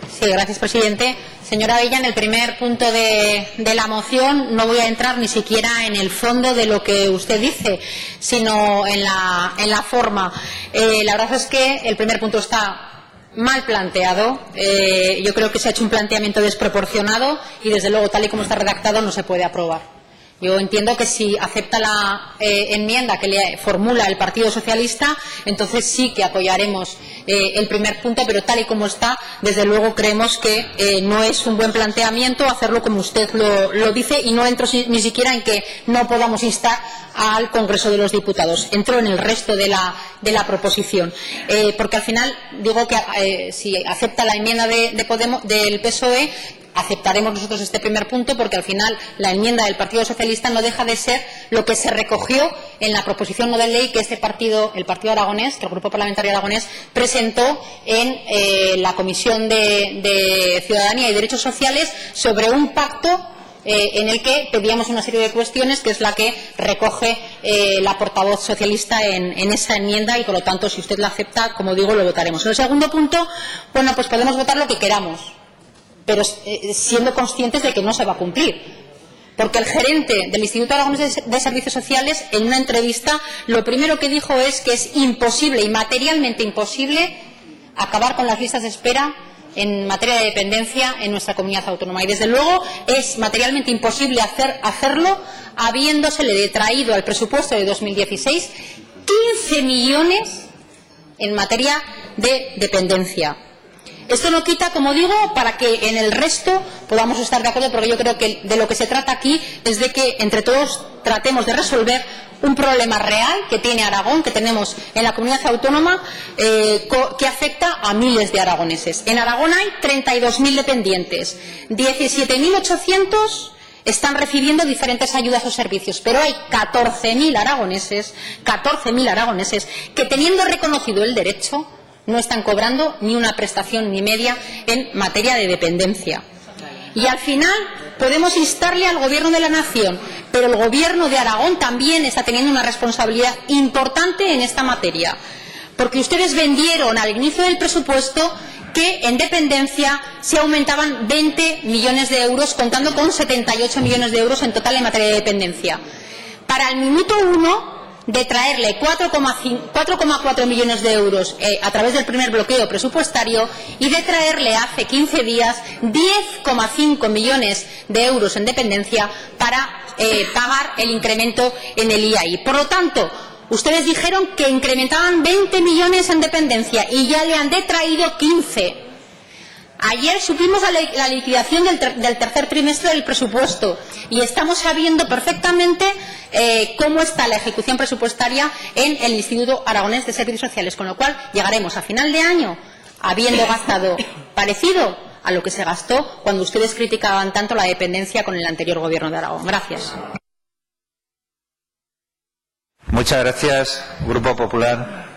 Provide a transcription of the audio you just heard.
Sí, gracias, presidente. Señora Abella, en el primer punto de la moción no voy a entrar ni siquiera en el fondo de lo que usted dice, sino en la forma. La verdad es que el primer punto está mal planteado. Yo creo que se ha hecho un planteamiento desproporcionado y, desde luego, tal y como está redactado, no se puede aprobar. Yo entiendo que si acepta la enmienda que le formula el Partido Socialista, entonces sí que apoyaremos el primer punto, pero tal y como está, desde luego creemos que no es un buen planteamiento hacerlo como usted lo dice, y no entro ni siquiera en que no podamos instar al Congreso de los Diputados. Entro en el resto de la proposición, porque al final digo que si acepta la enmienda del PSOE, aceptaremos nosotros este primer punto, porque al final la enmienda del Partido Socialista no deja de ser lo que se recogió en la proposición no de ley que el Partido Aragonés, que el Grupo Parlamentario Aragonés presentó en la Comisión de Ciudadanía y Derechos Sociales sobre un pacto en el que pedíamos una serie de cuestiones, que es la que recoge la portavoz socialista en esa enmienda, y por lo tanto, si usted la acepta, como digo, lo votaremos. En el segundo punto, bueno, pues podemos votar lo que queramos, pero siendo conscientes de que no se va a cumplir, porque el gerente del Instituto Aragonés de Servicios Sociales, en una entrevista, lo primero que dijo es que es imposible y materialmente imposible acabar con las listas de espera en materia de dependencia en nuestra comunidad autónoma, y desde luego es materialmente imposible hacerlo habiéndosele detraído al presupuesto de 2016 15 millones en materia de dependencia. Esto no quita, como digo, para que en el resto podamos estar de acuerdo, porque yo creo que de lo que se trata aquí es de que entre todos tratemos de resolver un problema real que tiene Aragón, que tenemos en la comunidad autónoma, que afecta a miles de aragoneses. En Aragón hay 32.000 dependientes, 17.800 están recibiendo diferentes ayudas o servicios, pero hay 14.000 aragoneses que, teniendo reconocido el derecho, no están cobrando ni una prestación ni media en materia de dependencia. Y al final podemos instarle al Gobierno de la Nación, pero el Gobierno de Aragón también está teniendo una responsabilidad importante en esta materia, porque ustedes vendieron al inicio del presupuesto que en dependencia se aumentaban 20 millones de euros, contando con 78 millones de euros en total en materia de dependencia. Para el minuto 1 de traerle 4,4 millones de euros a través del primer bloqueo presupuestario, y de traerle hace 15 días 10,5 millones de euros en dependencia para pagar el incremento en el IAI. Por lo tanto, ustedes dijeron que incrementaban 20 millones en dependencia y ya le han detraído 15. Ayer supimos la liquidación del tercer trimestre del presupuesto y estamos sabiendo perfectamente cómo está la ejecución presupuestaria en el Instituto Aragonés de Servicios Sociales, con lo cual llegaremos a final de año habiendo gastado parecido a lo que se gastó cuando ustedes criticaban tanto la dependencia con el anterior Gobierno de Aragón. Gracias. Muchas gracias, Grupo Popular.